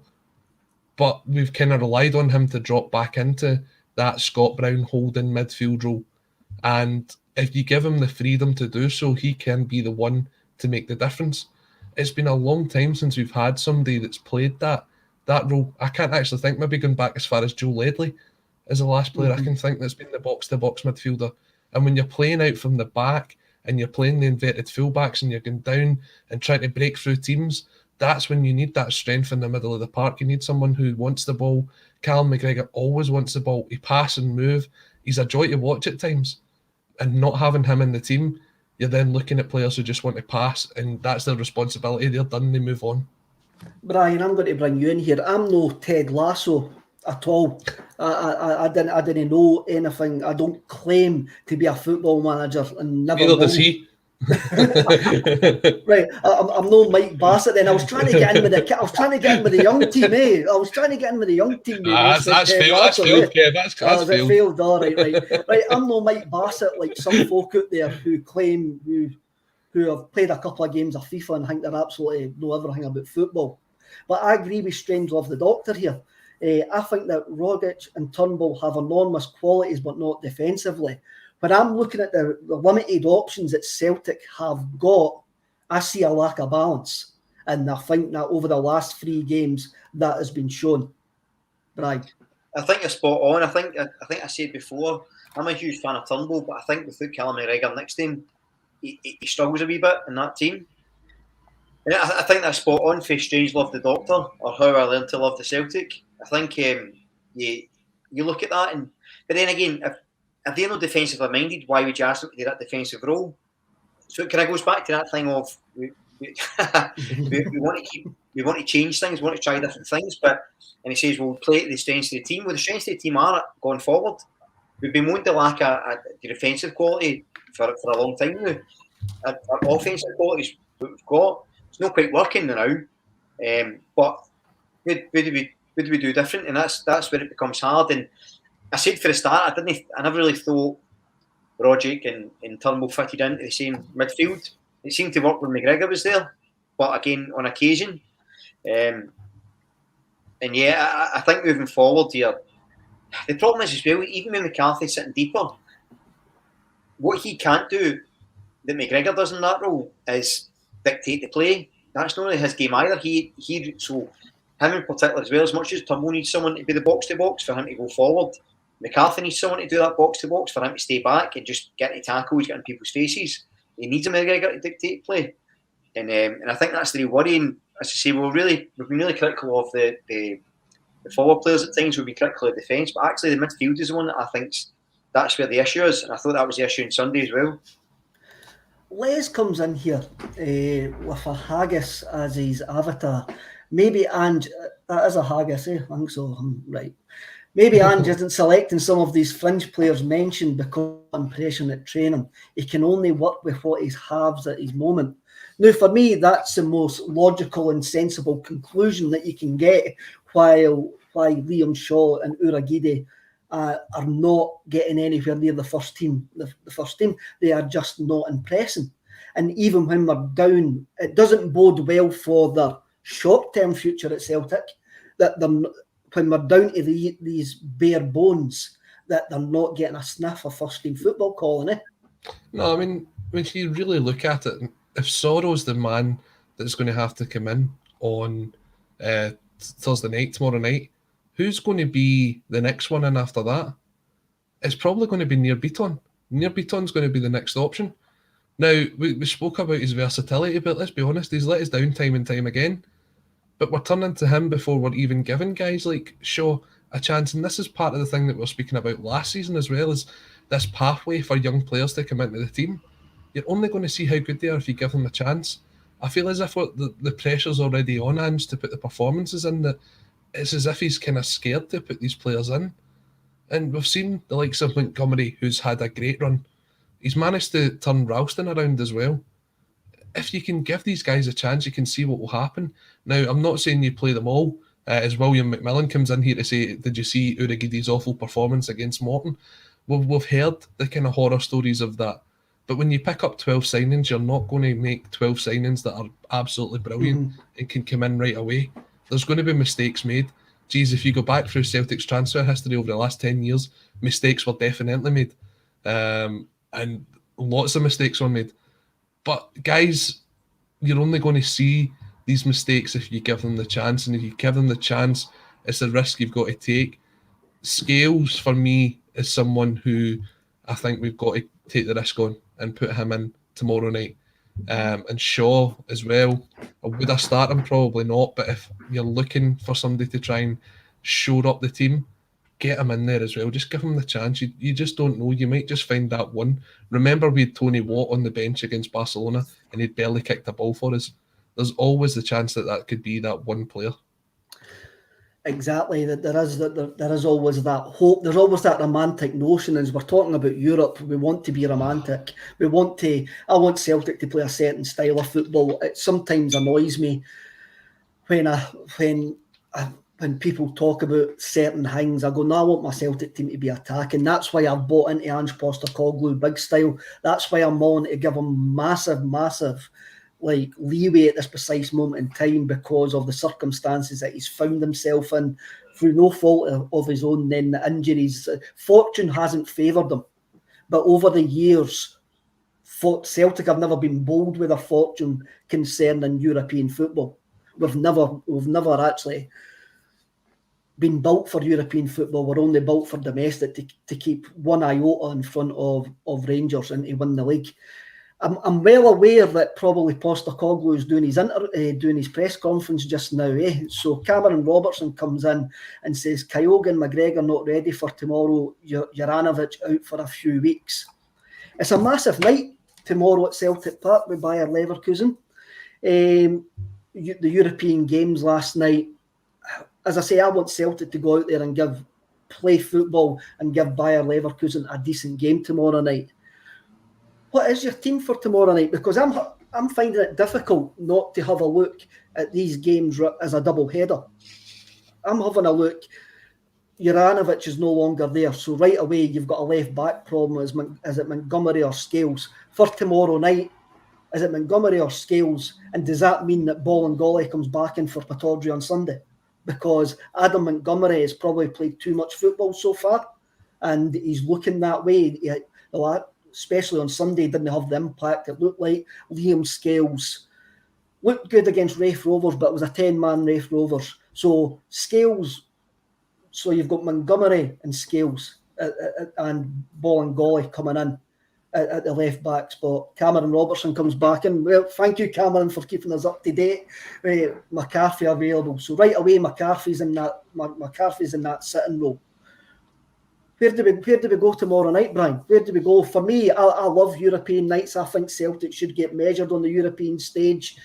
But we've kind of relied on him to drop back into that Scott Brown holding midfield role. And if you give him the freedom to do so, he can be the one to make the difference. It's been a long time since we've had somebody that's played that role. I can't actually think, maybe going back as far as Joe Ledley is the last player I can think that's been the box-to-box midfielder. And when you're playing out from the back and you're playing the inverted fullbacks and you're going down and trying to break through teams, that's when you need that strength in the middle of the park. You need someone who wants the ball. Callum McGregor always wants the ball. He pass and move. He's a joy to watch at times. And not having him in the team, you're then looking at players who just want to pass, and that's their responsibility. They're done, they move on. Brian, I'm going to bring you in here. I'm no Ted Lasso at all. I didn't know anything. I don't claim to be a football manager, and neither does he. Right, I'm no Mike Bassett. Then I was trying to get in with the young team. I was trying to get in with the young team. That's failed, Kev. That's failed. Failed. All right. I'm no Mike Bassett like some folk out there who claim who have played a couple of games of FIFA and think they're absolutely know everything about football. But I agree with Strangelove the Doctor here. I think that Rogic and Turnbull have enormous qualities, but not defensively. When I'm looking at the limited options that Celtic have got, I see a lack of balance. And I think that over the last 3 games, that has been shown. Brian? I think you're spot on. I think I said before, I'm a huge fan of Turnbull, but I think without Callum McGregor next to him, he struggles a wee bit in that team. And I think that's spot on for Strangelove the Doctor, or how I learned to love the Celtic. I think you look at that, but then again, if they're not defensively minded, why would you ask them to do that defensive role? So it kind of goes back to that thing of we want to change things, we want to try different things, and he says we'll play to the strengths of the team. Well, the strengths of the team are going forward. We've been known to lack a defensive quality for a long time now. Our offensive qualities we've got, it's not quite working now. But what do we do different? And that's where it becomes hard. And I said for the start, I never really thought Rogic and Turnbull fitted into the same midfield. It seemed to work when McGregor was there, but again on occasion. And yeah, I think moving forward here, the problem is as well, even when McCarthy's sitting deeper, what he can't do that McGregor does in that role is dictate the play. That's not really his game either. So him in particular as well, as much as Turnbull needs someone to be the box to box for him to go forward, McCarthy needs someone to do that box to box for him to stay back and just get to tackles, get in people's faces. He needs a McGregor to dictate play, and I think that's the real worry. And as I say, we've been really critical of the forward players at times. We've been critical of defence, but actually the midfield is the one that I think that's where the issue is. And I thought that was the issue on Sunday as well. Les comes in here with a haggis as his avatar. Maybe Ange, that is a haggis, I think so. I'm right. Maybe Ange isn't selecting some of these fringe players mentioned because of impression at training. He can only work with what he has at his moment. Now, for me, that's the most logical and sensible conclusion that you can get why Liam Shaw and Urhoghide are not getting anywhere near the first team. The first team, they are just not impressing. And even when we're down, it doesn't bode well for their short-term future at Celtic, that when we're down to these bare bones, that they're not getting a sniff of first-team football calling, eh? No, I mean, when you really look at it, if Sorrow's the man that's going to have to come in on Thursday night, tomorrow night, who's going to be the next one in after that? It's probably going to be Nir Bitton. Nir Bitton's going to be the next option. Now, we spoke about his versatility, but let's be honest, he's let us down time and time again. But we're turning to him before we're even giving guys like Shaw a chance. And this is part of the thing that we were speaking about last season as well, is this pathway for young players to come into the team. You're only going to see how good they are if you give them a chance. I feel as if the pressure's already on Ange to put the performances in, that it's as if he's kind of scared to put these players in. And we've seen the likes of Montgomery, who's had a great run. He's managed to turn Ralston around as well. If you can give these guys a chance, you can see what will happen. Now, I'm not saying you play them all. As William McMillan comes in here to say, did you see Urhoghide's awful performance against Morton? We've heard the kind of horror stories of that. But when you pick up 12 signings, you're not going to make 12 signings that are absolutely brilliant and can come in right away. There's going to be mistakes made. Geez, if you go back through Celtic's transfer history over the last 10 years, mistakes were definitely made. And lots of mistakes were made. But guys, you're only going to see these mistakes if you give them the chance. And if you give them the chance, it's a risk you've got to take. Scales, for me, is someone who I think we've got to take the risk on and put him in tomorrow night. And Shaw as well. Would I start him? Probably not. But if you're looking for somebody to try and shore up the team, get him in there as well. Just give him the chance. You just don't know. You might just find that one. Remember, we had Tony Watt on the bench against Barcelona and he'd barely kicked a ball for us. There's always the chance that could be that one player. Exactly. That there is always that hope. There's always that romantic notion. As we're talking about Europe, we want to be romantic. I want Celtic to play a certain style of football. It sometimes annoys me when people talk about certain things. I go, no, I want my Celtic team to be attacking. That's why I've bought into Ange Postecoglou big style. That's why I'm willing to give him massive leeway at this precise moment in time because of the circumstances that he's found himself in through no fault of his own. Then the injuries, fortune hasn't favoured him, but over the years, Celtic have never been bold with a fortune concerning European football. We've never actually been built for European football. We're only built for domestic to keep one iota in front of Rangers and to win the league. I'm well aware that probably Postecoglou is doing his press conference just now. So Cameron Robertson comes in and says, Kyogo and McGregor not ready for tomorrow, Juranovic out for a few weeks. It's a massive night tomorrow at Celtic Park with Bayer Leverkusen. The European games last night, as I say, I want Celtic to go out there and play football and give Bayer Leverkusen a decent game tomorrow night. What is your team for tomorrow night? Because I'm finding it difficult not to have a look at these games as a double header. I'm having a look. Juranovic is no longer there, so right away you've got a left back problem. Is it Montgomery or Scales for tomorrow night? Is it Montgomery or Scales? And does that mean that Bolingoli comes back in for Pittodrie on Sunday? Because Adam Montgomery has probably played too much football so far, and he's looking that way. Especially on Sunday, didn't have the impact it looked like. Liam Scales looked good against Raith Rovers, but it was a 10-man Raith Rovers. So Scales, so you've got Montgomery and Scales and Bolingoli coming in at the left back spot. Cameron Robertson comes back in. Well, thank you, Cameron, for keeping us up to date. McCarthy available. So right away, McCarthy's in that sitting role. Where do we go tomorrow night, Brian? Where do we go? For me, I love European nights. I think Celtic should get measured on the European stage.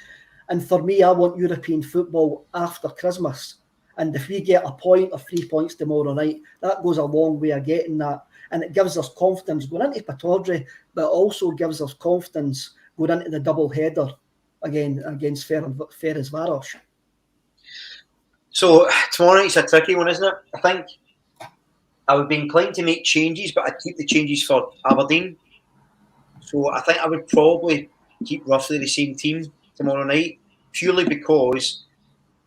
And for me, I want European football after Christmas. And if we get a point or 3 points tomorrow night, that goes a long way of getting that. And it gives us confidence going into Pittodrie, but it also gives us confidence going into the double header again against Ferencváros. So tomorrow night's a tricky one, isn't it? I think I would be inclined to make changes, but I'd keep the changes for Aberdeen. So I think I would probably keep roughly the same team tomorrow night, purely because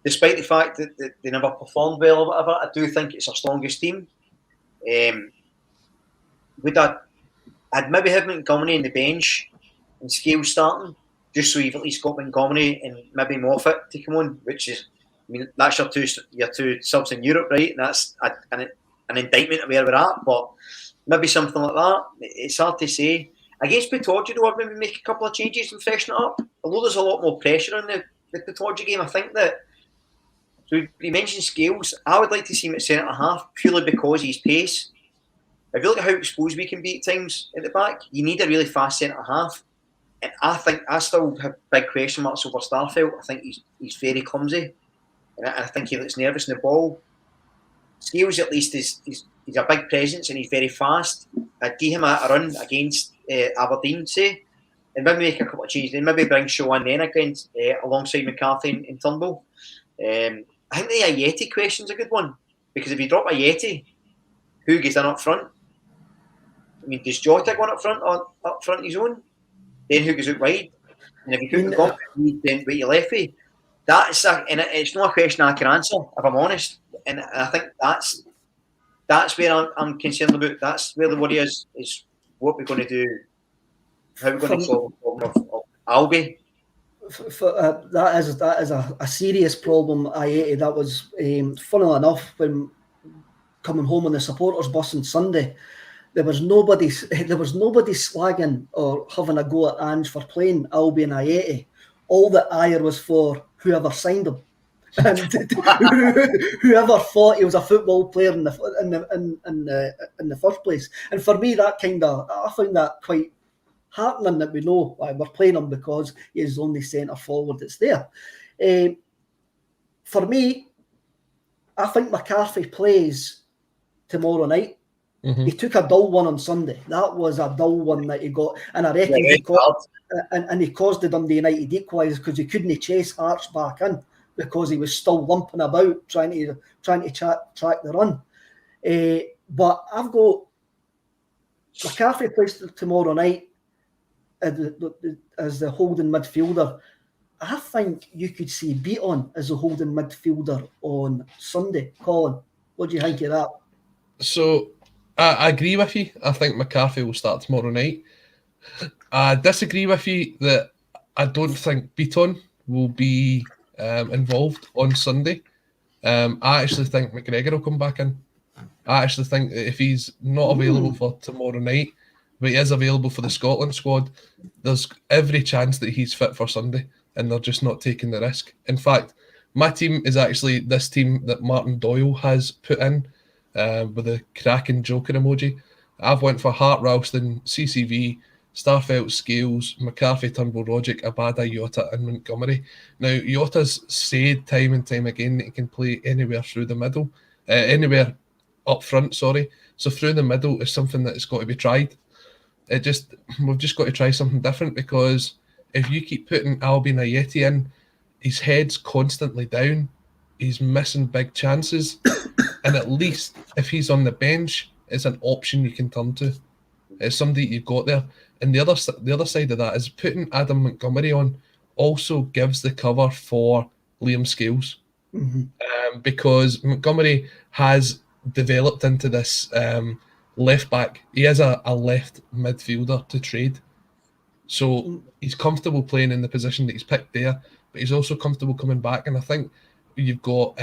despite the fact that they never performed well or whatever, I do think it's our strongest team. I'd maybe have Montgomery on the bench and Scales starting, just so you've at least got Montgomery and maybe Moffat to come on, which is, I mean, that's your two subs in Europe, right? And that's an indictment of where we're at, but maybe something like that. It's hard to say. Against Pittodrie, though, I'd maybe make a couple of changes and freshen it up. Although there's a lot more pressure on the Pittodrie game, I think that. So you mentioned Scales. I would like to see him at centre half purely because he's pace. If you look at how exposed we can be at times at the back, you need a really fast centre half. And I think I still have big question marks over Starfelt. I think he's very clumsy, and I think he looks nervous in the ball. Scales at least he's a big presence and he's very fast. I'd give him a run against Aberdeen, say, and maybe make a couple of changes. Then maybe bring Shaw in then against alongside McCarthy and Turnbull. I think the Ajeti question's a good one, because if you drop Ajeti, who gets in up front? I mean, does Jota go on up front his own? Then who goes out wide? And if you couldn't go, then wait your left way. And it's not a question I can answer, if I'm honest. And I think that's where I'm concerned about. That's where the worry is what we're going to do, how we're going to solve the problem of Albi. That is a serious problem. That was funnily enough, when coming home on the supporters bus on Sunday, there was nobody slagging or having a go at Ange for playing Albi and Ajeti. All the ire was for whoever signed him, and whoever thought he was a football player in the first place. And for me, I found that quite heartening that we know why we're playing him, because he is the only centre forward that's there. For me, I think McCarthy plays tomorrow night. Mm-hmm. He took a dull one on Sunday. That was a dull one that he got, and I reckon he caused the Dundee United equaliser because he couldn't chase Arch back in because he was still lumping about trying to track the run. But I've got McCarthy plays tomorrow night as the holding midfielder. I think you could see Beaton as a holding midfielder on Sunday. Colin, what do you think of that? So I agree with you. I think McCarthy will start tomorrow night. I disagree with you that I don't think Beaton will be involved on Sunday. I actually think McGregor will come back in. I actually think that if he's not available for tomorrow night, but he is available for the Scotland squad. There's every chance that he's fit for Sunday, and they're just not taking the risk. In fact, my team is actually this team that Martin Doyle has put in with a cracking joker emoji. I've went for Hart, Ralston, CCV, Starfelt, Scales, McCarthy, Turnbull, Rogic, Abada, Jota and Montgomery. Now, Jota's said time and time again that he can play anywhere through the middle, anywhere up front, sorry. So through the middle is something that has got to be tried. We've just got to try something different, because if you keep putting Albion Ayeti in, his head's constantly down, he's missing big chances, and at least if he's on the bench, it's an option you can turn to. It's somebody you've got there. And the other side of that is putting Adam Montgomery on also gives the cover for Liam Scales, because Montgomery has developed into this left back. He is a left midfielder to trade, so he's comfortable playing in the position that he's picked there, but he's also comfortable coming back. And I think you've got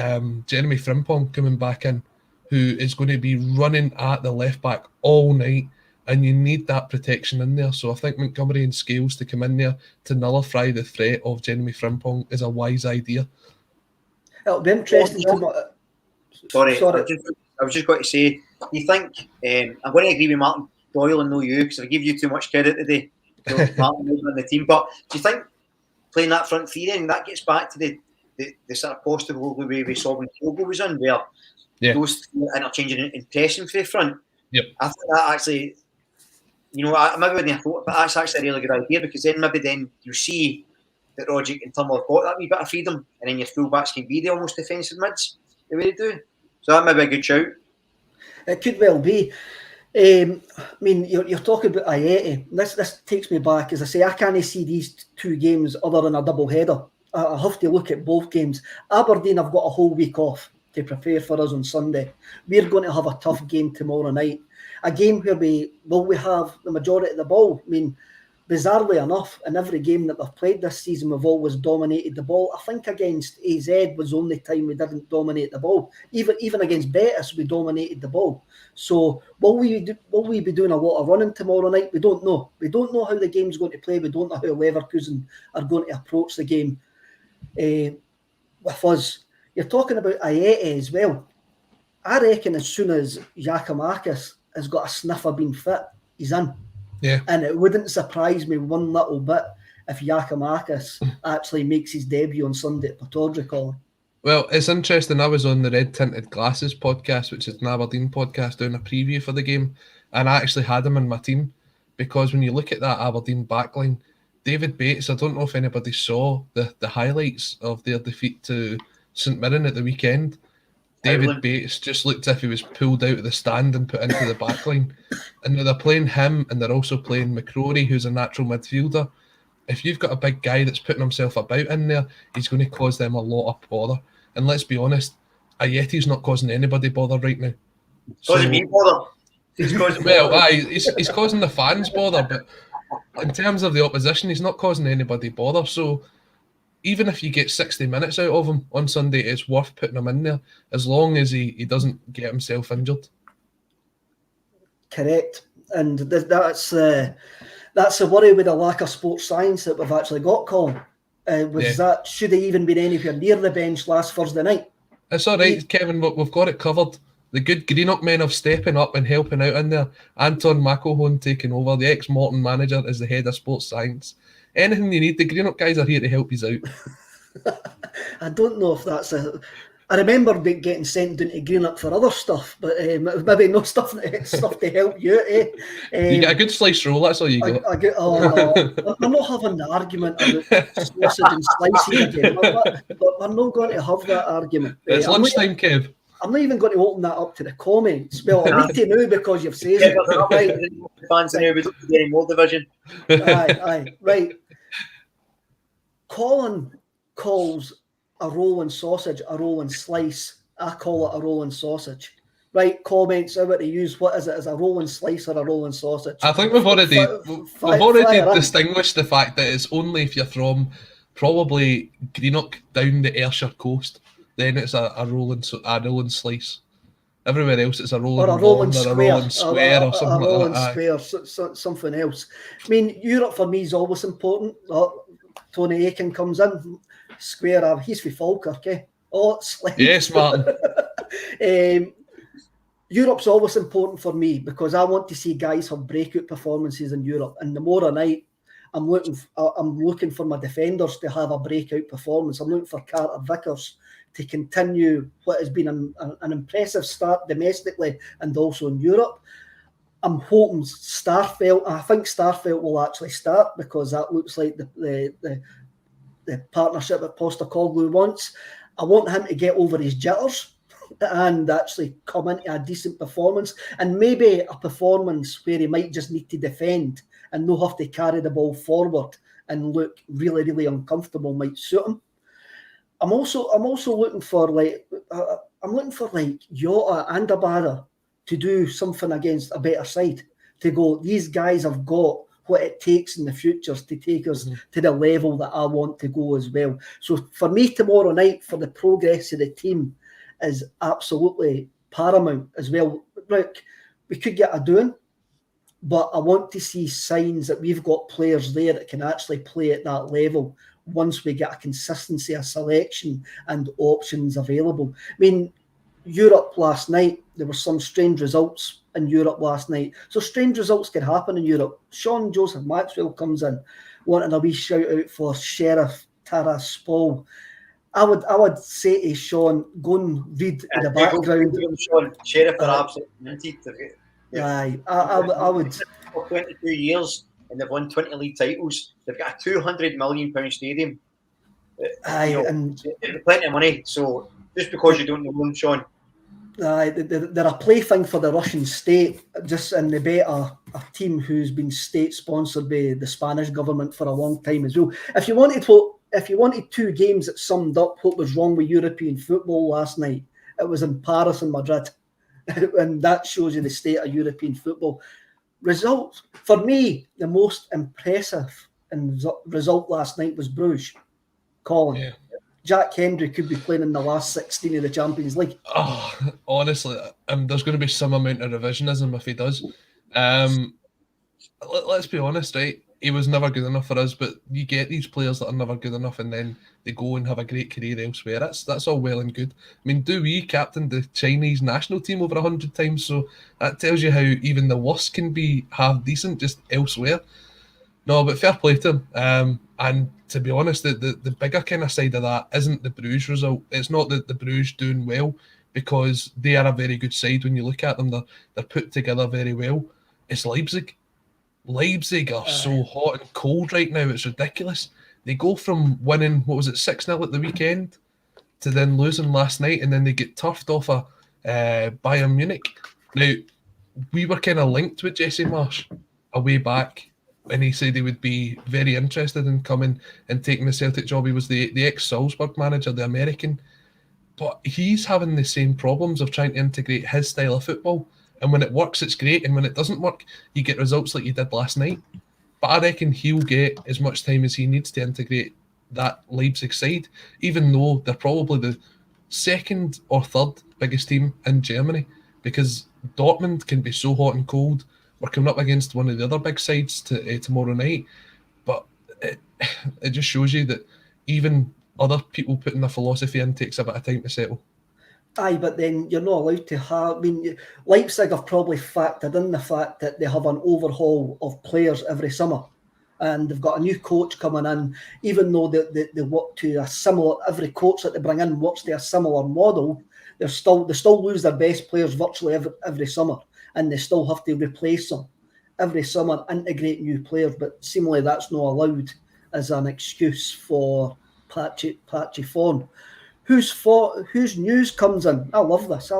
Jeremy Frimpong coming back in, who is going to be running at the left back all night, and you need that protection in there. So I think Montgomery and Scales to come in there to nullify the threat of Jeremy Frimpong is a wise idea. It'll be interesting to... Sorry. I was just going to say, do you think, I'm going to agree with Martin Doyle and no you, because I give you too much credit today, so Martin and the team, but do you think playing that front three, then that gets back to the sort of possible way we saw when Kyogo was in, where those interchanging and pressing for the front? Yep. I think that actually, maybe when I thought, but that's actually a really good idea, because then you see that Rogic and Turnbull have got that wee bit of freedom, and then your full-backs can be the almost defensive mids, the way they do. So that might be a good shout. It could well be. I mean, you're talking about Ayeti. This takes me back. As I say, I can't see these two games other than a double header. I have to look at both games. Aberdeen have got a whole week off to prepare for us on Sunday. We're going to have a tough game tomorrow night. A game where we have the majority of the ball. I mean, bizarrely enough, in every game that we've played this season, we've always dominated the ball. I think against AZ was the only time we didn't dominate the ball. Even against Betis, we dominated the ball. So will we be doing a lot of running tomorrow night? We don't know. We don't know how the game's going to play. We don't know how Leverkusen are going to approach the game with us. You're talking about Ayeti as well. I reckon as soon as Giakoumakis has got a sniff of being fit, he's in. Yeah. And it wouldn't surprise me one little bit if Giakoumakis actually makes his debut on Sunday at Pittodrie, Colin. Well, it's interesting. I was on the Red Tinted Glasses podcast, which is an Aberdeen podcast, doing a preview for the game, and I actually had him in my team, because when you look at that Aberdeen backline, David Bates, I don't know if anybody saw the highlights of their defeat to St Mirren at the weekend. David Bates just looked as if he was pulled out of the stand and put into the backline. And they're playing him, and they're also playing McCrory, who's a natural midfielder. If you've got a big guy that's putting himself about in there, he's going to cause them a lot of bother. And let's be honest, Ayeti's not causing anybody bother right now. Causing me bother. He's causing he's causing the fans bother, but in terms of the opposition, he's not causing anybody bother. So even if you get 60 minutes out of him on Sunday, it's worth putting him in there, as long as he doesn't get himself injured. Correct. And that's the worry with the lack of sports science that we've actually got, Colin. That should have even been anywhere near the bench last Thursday night. It's all right, Kevin. We've got it covered. The good Greenock men have stepping up and helping out in there. Anton McElhone taking over. The ex-Morton manager is the head of sports science. Anything you need, the Greenock guys are here to help you out. I don't know if that's I remember getting sent down to Greenock for other stuff, but maybe no stuff to help you. You get a good sliced roll, that's all you got. I'm not having the argument about sausage and slicing again. We're not going to have that argument. It's lunchtime, Kev. I'm not even going to open that up to the comments. Well, I need to know because you've said it. Right. Fans in we don't get any more division. Aye, right. Colin calls a rolling sausage a rolling slice. I call it a rolling sausage. Right, comments over to use what is it, as a rolling slice or a rolling sausage? I think we've already distinguished the fact that it's only if you're from probably Greenock down the Ayrshire coast, then it's a rolling slice. Everywhere else, it's a rolling or a rolling lawn, square, or a rolling square, or something a rolling like that. square, something else. I mean, Europe for me is always important. Tony Aiken comes in, square. He's for Falkirk, eh? Oh, it's like Yes, Martin. Europe's always important for me because I want to see guys have breakout performances in Europe. And tomorrow night, I'm looking for my defenders to have a breakout performance. I'm looking for Carter Vickers to continue what has been an impressive start domestically and also in Europe. I'm hoping Starfelt. I think Starfelt will actually start because that looks like the partnership that Postecoglou wants. I want him to get over his jitters and actually come into a decent performance, and maybe a performance where he might just need to defend and not have to carry the ball forward and look really, really uncomfortable might suit him. I'm also looking for Jota and Abada to do something against a better side. To go, these guys have got what it takes in the futures to take us to the level that I want to go as well. So for me tomorrow night, for the progress of the team, is absolutely paramount as well. Look, we could get a doing, but I want to see signs that we've got players there that can actually play at that level once we get a consistency of selection and options available. I mean, Europe last night, there were some strange results in Europe last night. So strange results can happen in Europe. Sean Joseph Maxwell comes in, wanting a wee shout out for Sheriff Tiraspol. I would say to Sean, go and read in the background. Sean, Sheriff are absolutely minted. Aye, I would. For 22 years and they've won 20 league titles. They've got a £200 million stadium. Aye, and plenty of money. So just because you don't know them, Sean. Aye, they're a plaything for the Russian state. Just and they bet a team who's been state sponsored by the Spanish government for a long time as well. If you wanted two games that summed up what was wrong with European football last night, it was in Paris and Madrid. And that shows you the state of European football. Results, for me, the most impressive result last night was Bruges. Colin. Yeah. Jack Hendry could be playing in the last 16 of the Champions League. Oh, honestly, there's going to be some amount of revisionism if he does. Let's be honest, right? He was never good enough for us, but you get these players that are never good enough and then they go and have a great career elsewhere. That's all well and good. I mean, Dewey captained the Chinese national team over 100 times, so that tells you how even the worst can be half decent just elsewhere. No, but fair play to him. And to be honest, the bigger kind of side of that isn't the Bruges result. It's not that the Bruges doing well because they are a very good side when you look at them. They're put together very well. It's Leipzig. Leipzig are so hot and cold right now. It's ridiculous. They go from winning, 6-0 at the weekend to then losing last night, and then they get turfed off Bayern Munich. Now, we were kind of linked with Jesse Marsch a way back, and he said he would be very interested in coming and taking the Celtic job. He was the ex-Salzburg manager, the American. But he's having the same problems of trying to integrate his style of football. And when it works, it's great. And when it doesn't work, you get results like you did last night. But I reckon he'll get as much time as he needs to integrate that Leipzig side, even though they're probably the second or third biggest team in Germany, because Dortmund can be so hot and cold. We're coming up against one of the other big sides tomorrow night. But it just shows you that even other people putting their philosophy in takes a bit of time to settle. Aye, but then you're not allowed to have... I mean, Leipzig have probably factored in the fact that they have an overhaul of players every summer. And they've got a new coach coming in, even though they work to a similar... Every coach that they bring in works to a similar model, they still lose their best players virtually every summer. And they still have to replace them every summer, integrate new players. But seemingly that's not allowed as an excuse for patchy form. Whose news comes in? I love this.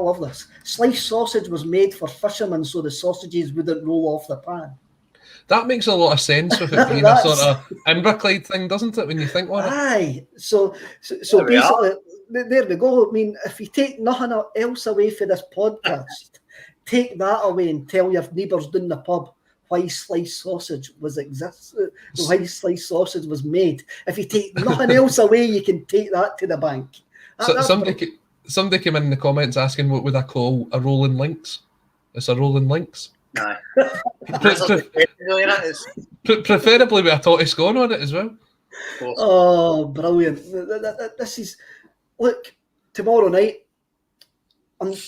Sliced sausage was made for fishermen so the sausages wouldn't roll off the pan. That makes a lot of sense with it being a sort of Inverclyde thing, doesn't it, when you think on it? Aye. So basically, there we go. I mean, if you take nothing else away for this podcast, take that away and tell your neighbours down the pub why sliced sausage was made. If you take nothing else away, you can take that to the bank. Somebody somebody came in the comments asking what would I call a rolling links. It's a rolling links. Nah. Preferably with a tortoise scorn on it as well. Oh, brilliant. This is, look, tomorrow night,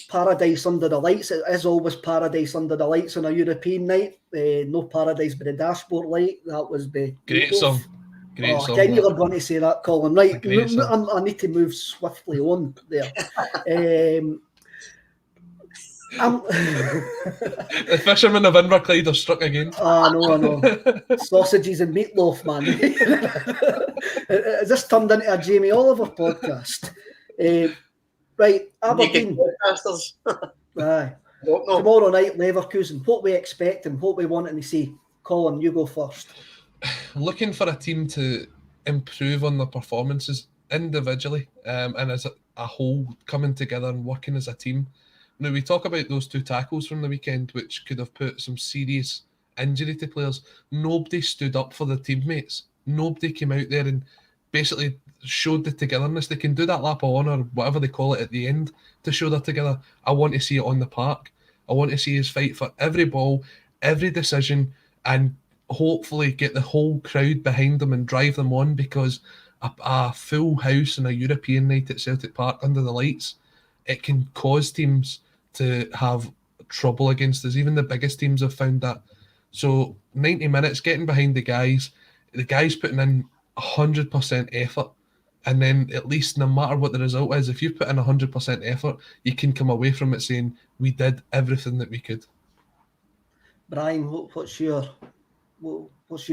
paradise under the lights. It is always paradise under the lights on a European night. No paradise but the dashboard light. That was the great song. Great song. I knew you were going to say that, Colin. Right, I need to move swiftly on there. The fishermen of Inverclyde have struck again. I know. Sausages and meatloaf, man. Is this turned into a Jamie Oliver podcast? Right, Aberdeen. Aye. Tomorrow night, Leverkusen. What we expecting? What we wanting to see? Colin, you go first. Looking for a team to improve on their performances individually and as a whole, coming together and working as a team. Now, we talk about those 2 tackles from the weekend, which could have put some serious injury to players. Nobody stood up for their teammates. Nobody came out there and basically showed the togetherness. They can do that lap of honour, whatever they call it, at the end to show they're together. I want to see it on the park. I want to see us fight for every ball, every decision, and hopefully get the whole crowd behind them and drive them on, because a full house and a European night at Celtic Park under the lights, it can cause teams to have trouble against us. Even the biggest teams have found that. So 90 minutes, getting behind the guys putting in 100% effort, and then at least no matter what the result is, if you put in 100% effort, you can come away from it saying we did everything that we could. Brian, what's your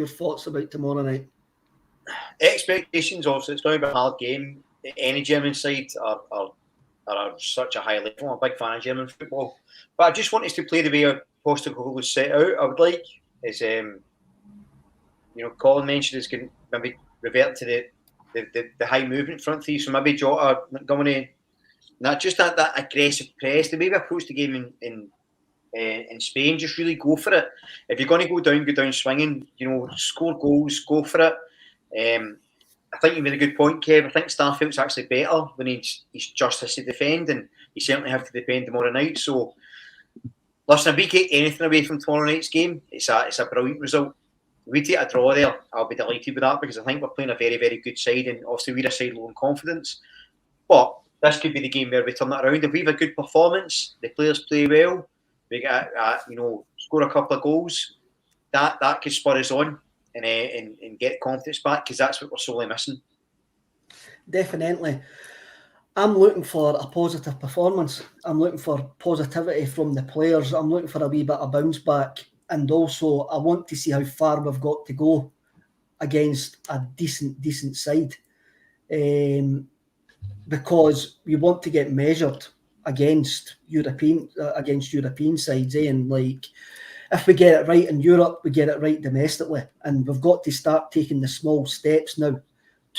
thoughts about tomorrow night? Expectations, obviously, it's going to be a hard game. Any German side are such a high level. I'm a big fan of German football, but I just want us to play the way Postecoglou set out. I would like is, Colin mentioned is going to maybe revert to the high movement front three. So maybe Jota, Montgomery, not just that aggressive press. The way we approach the game in Spain, just really go for it. If you're going to go down swinging. Score goals, go for it. I think you made a good point, Kev. I think Starfelt's actually better when he's just has to defend, and he certainly have to defend tomorrow night. So, listen, if we get anything away from tomorrow night's game, it's a brilliant result. If we take a draw there, I'll be delighted with that, because I think we're playing a very, very good side, and obviously we're a side low in confidence. But this could be the game where we turn that around. If we have a good performance, the players play well, we get score a couple of goals, that could spur us on. And get confidence back, because that's what we're sorely missing. Definitely. I'm looking for a positive performance. I'm looking for positivity from the players. I'm looking for a wee bit of bounce back. And also, I want to see how far we've got to go against a decent side. Because we want to get measured against European sides. And if we get it right in Europe, we get it right domestically, and we've got to start taking the small steps now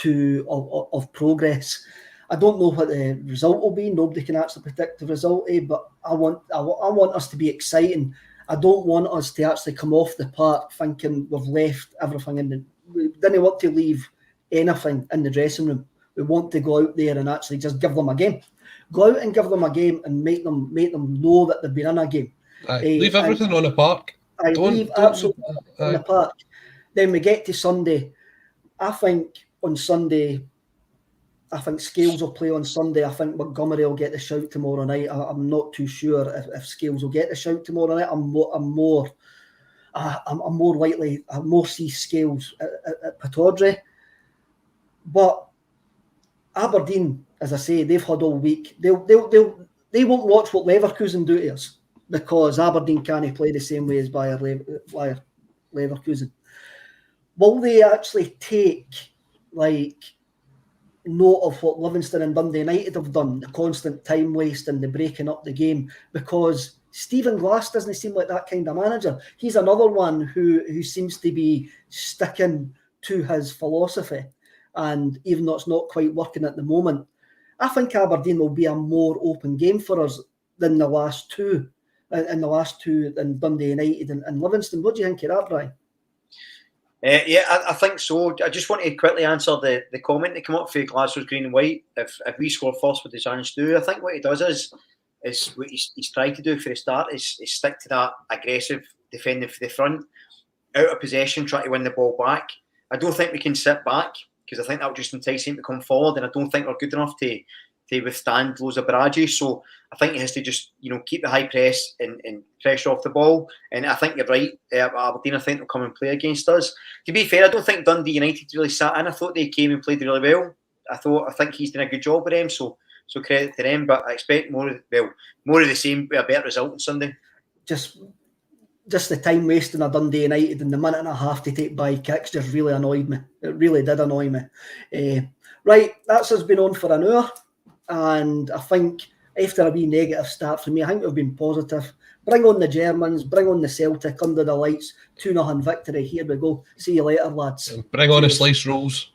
of progress. I don't know what the result will be. Nobody can actually predict the result, but I want us to be exciting. I don't want us to actually come off the park thinking we've left everything in. We didn't want to leave anything in the dressing room. We want to go out there and actually just give them a game. Go out and give them a game and make them know that they've been in a game. Leave everything on the park. Leave absolutely on the park. Then we get to Sunday. I think on Sunday, Scales will play on Sunday. I think Montgomery will get the shout tomorrow night. I'm not too sure if Scales will get the shout tomorrow night. I'm more likely. I more see Scales at Pittodrie. But Aberdeen, as I say, they've had all week. They won't watch what Leverkusen do to us, because Aberdeen can't play the same way as Bayer Leverkusen. Will they actually take note of what Livingston and Dundee United have done, the constant time waste and the breaking up the game? Because Stephen Glass doesn't seem like that kind of manager. He's another one who seems to be sticking to his philosophy, and even though it's not quite working at the moment, I think Aberdeen will be a more open game for us than the last two. In Dundee United and Livingston. What do you think of that, Brian? I think so. I just want to quickly answer the comment that came up for Glasgow's Green and White. If we score first, what does Ange do? I think what he does is what he's tried to do for the start is stick to that aggressive defending for the front, out of possession, try to win the ball back. I don't think we can sit back because I think that will just entice him to come forward, and I don't think we're good enough to withstand loads of barrages. So I think he has to just keep the high press and pressure off the ball. And I think you're right. Aberdeen, I think, will come and play against us. To be fair, I don't think Dundee United really sat in. I thought they came and played really well. I think he's done a good job with them. So credit to them. But I expect more of the same with a better result on Sunday. Just the time wasting of Dundee United and the minute and a half to take by kicks just really annoyed me. It really did annoy me. Right, that's us been on for an hour. And I think after a wee negative start for me, I think we've been positive. Bring on the Germans, bring on the Celtic under the lights, 2-0 victory. Here we go. See you later, lads. Bring on the slice rolls.